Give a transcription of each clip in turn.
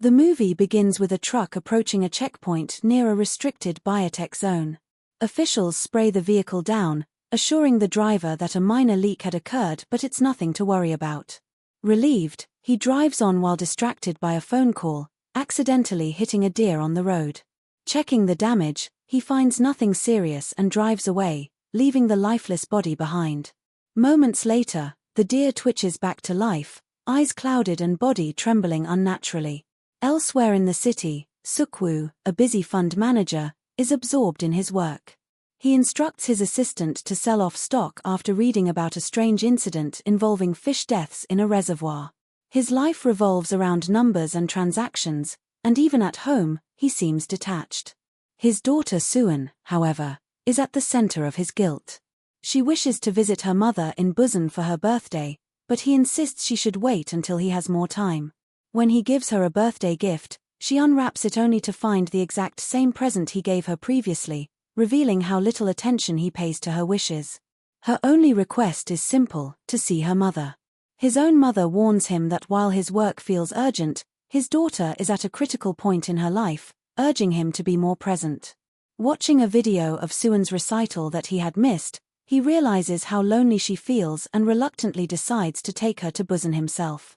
The movie begins with a truck approaching a checkpoint near a restricted biotech zone. Officials spray the vehicle down, assuring the driver that a minor leak had occurred but it's nothing to worry about. Relieved, he drives on while distracted by a phone call, accidentally hitting a deer on the road. Checking the damage, he finds nothing serious and drives away, leaving the lifeless body behind. Moments later, the deer twitches back to life, eyes clouded and body trembling unnaturally. Elsewhere in the city, Suk-woo, a busy fund manager, is absorbed in his work. He instructs his assistant to sell off stock after reading about a strange incident involving fish deaths in a reservoir. His life revolves around numbers and transactions, and even at home, he seems detached. His daughter Suan, however, is at the center of his guilt. She wishes to visit her mother in Busan for her birthday, but he insists she should wait until he has more time. When he gives her a birthday gift, she unwraps it only to find the exact same present he gave her previously, revealing how little attention he pays to her wishes. Her only request is simple: to see her mother. His own mother warns him that while his work feels urgent, his daughter is at a critical point in her life, urging him to be more present. Watching a video of Suan's recital that he had missed, he realizes how lonely she feels and reluctantly decides to take her to Busan himself.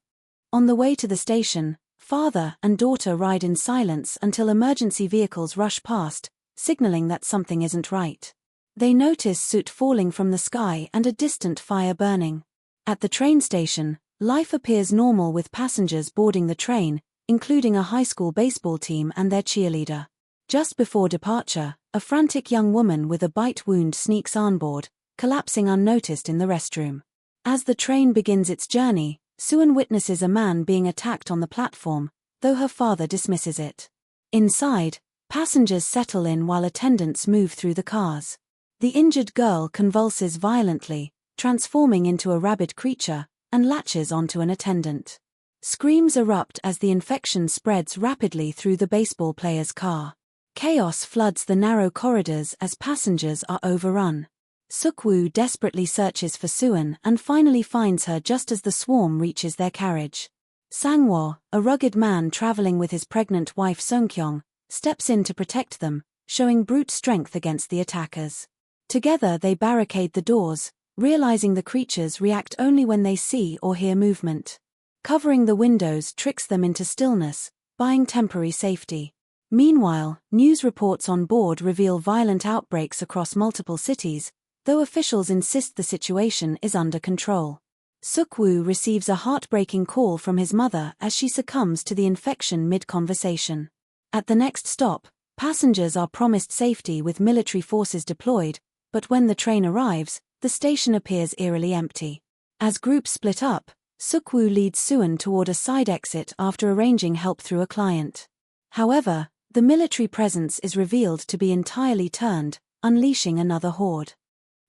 On the way to the station, father and daughter ride in silence until emergency vehicles rush past, signaling that something isn't right. They notice soot falling from the sky and a distant fire burning. At the train station, life appears normal with passengers boarding the train, including a high school baseball team and their cheerleader. Just before departure, a frantic young woman with a bite wound sneaks on board, collapsing unnoticed in the restroom. As the train begins its journey, Suan witnesses a man being attacked on the platform, though her father dismisses it. Inside, passengers settle in while attendants move through the cars. The injured girl convulses violently, transforming into a rabid creature, and latches onto an attendant. Screams erupt as the infection spreads rapidly through the baseball player's car. Chaos floods the narrow corridors as passengers are overrun. Suk-woo desperately searches for Suan and finally finds her just as the swarm reaches their carriage. Sang-woo, a rugged man traveling with his pregnant wife Sung-kyung, steps in to protect them, showing brute strength against the attackers. Together they barricade the doors, realizing the creatures react only when they see or hear movement. Covering the windows tricks them into stillness, buying temporary safety. Meanwhile, news reports on board reveal violent outbreaks across multiple cities, though officials insist the situation is under control. Suk-woo receives a heartbreaking call from his mother as she succumbs to the infection mid-conversation. At the next stop, passengers are promised safety with military forces deployed, but when the train arrives, the station appears eerily empty. As groups split up, Suk-woo leads Suan toward a side exit after arranging help through a client. However, the military presence is revealed to be entirely turned, unleashing another horde.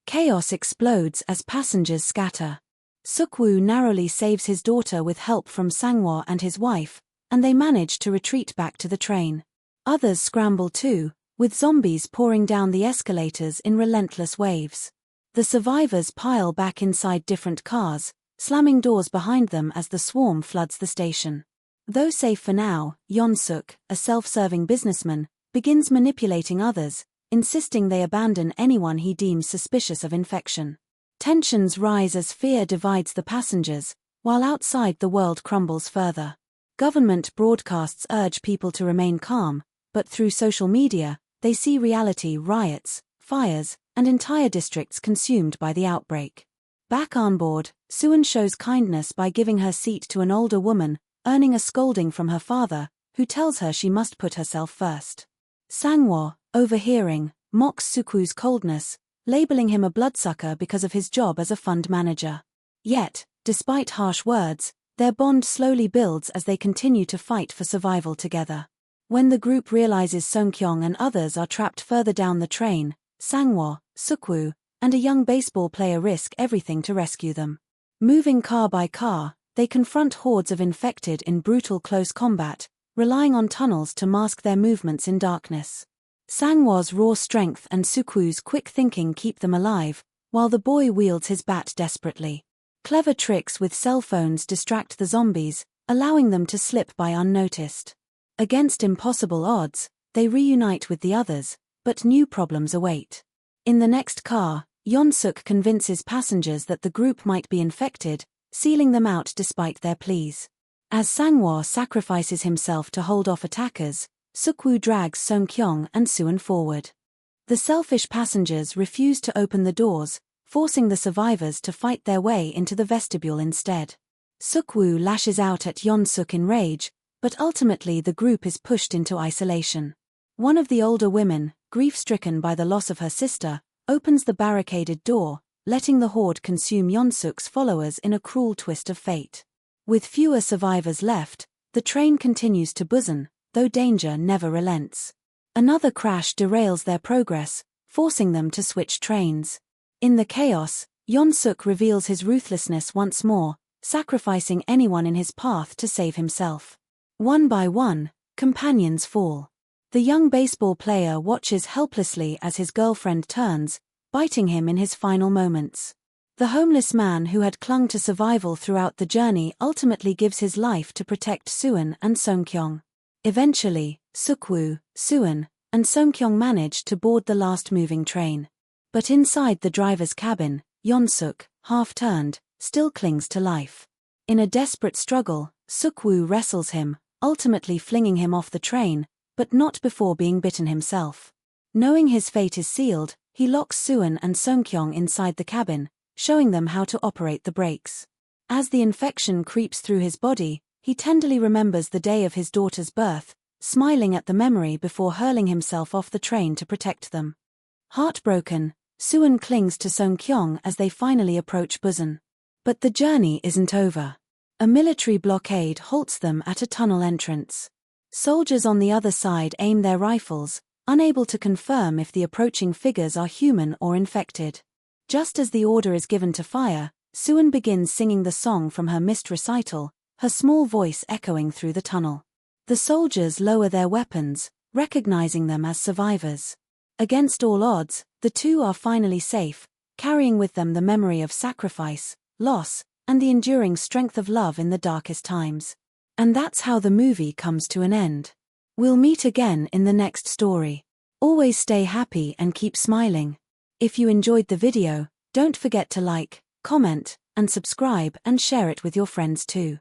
Chaos explodes as passengers scatter. Suk-woo narrowly saves his daughter with help from Sang-woo and his wife, and they manage to retreat back to the train. Others scramble too, with zombies pouring down the escalators in relentless waves. The survivors pile back inside different cars, slamming doors behind them as the swarm floods the station. Though safe for now, Yeon-suk, a self-serving businessman, begins manipulating others, insisting they abandon anyone he deems suspicious of infection. Tensions rise as fear divides the passengers, while outside the world crumbles further. Government broadcasts urge people to remain calm, but through social media, they see reality: riots, fires, and entire districts consumed by the outbreak. Back on board, Suan shows kindness by giving her seat to an older woman, earning a scolding from her father, who tells her she must put herself first. Sang-woo, overhearing, mocks Suk-woo's coldness, labeling him a bloodsucker because of his job as a fund manager. Yet, despite harsh words, their bond slowly builds as they continue to fight for survival together. When the group realizes Sung-kyung and others are trapped further down the train, Sang-woo, Suk-woo, and a young baseball player risk everything to rescue them. Moving car by car, they confront hordes of infected in brutal close combat, relying on tunnels to mask their movements in darkness. Sang-woo's raw strength and Suk-woo's quick thinking keep them alive, while the boy wields his bat desperately. Clever tricks with cell phones distract the zombies, allowing them to slip by unnoticed. Against impossible odds, they reunite with the others, but new problems await. In the next car, Yeon-suk convinces passengers that the group might be infected, sealing them out despite their pleas. As Sang-woo sacrifices himself to hold off attackers, Suk-woo drags Sung-kyung and Suwon forward. The selfish passengers refuse to open the doors, forcing the survivors to fight their way into the vestibule instead. Suk-woo lashes out at Yeon-suk in rage, but ultimately the group is pushed into isolation. One of the older women, grief-stricken by the loss of her sister, opens the barricaded door, letting the horde consume Yeon-suk's followers in a cruel twist of fate. With fewer survivors left, the train continues to Busan, though danger never relents. Another crash derails their progress, forcing them to switch trains. In the chaos, Yeon-suk reveals his ruthlessness once more, sacrificing anyone in his path to save himself. One by one, companions fall. The young baseball player watches helplessly as his girlfriend turns, biting him in his final moments. The homeless man who had clung to survival throughout the journey ultimately gives his life to protect Suwon and Sung-kyung. Eventually, Suk-woo, Suwon, and Sung-kyung manage to board the last moving train. But inside the driver's cabin, Yeon-suk, half-turned, still clings to life. In a desperate struggle, Suk-woo wrestles him, ultimately flinging him off the train, but not before being bitten himself. Knowing his fate is sealed, he locks Suwon and Sung-kyung inside the cabin, showing them how to operate the brakes. As the infection creeps through his body, he tenderly remembers the day of his daughter's birth, smiling at the memory before hurling himself off the train to protect them. Heartbroken, Suwon clings to Sung-kyung as they finally approach Busan. But the journey isn't over. A military blockade halts them at a tunnel entrance. Soldiers on the other side aim their rifles, unable to confirm if the approaching figures are human or infected. Just as the order is given to fire, Suwon begins singing the song from her missed recital, her small voice echoing through the tunnel. The soldiers lower their weapons, recognizing them as survivors. Against all odds, the two are finally safe, carrying with them the memory of sacrifice, loss, and the enduring strength of love in the darkest times. And that's how the movie comes to an end. We'll meet again in the next story. Always stay happy and keep smiling. If you enjoyed the video, don't forget to like, comment, and subscribe and share it with your friends too.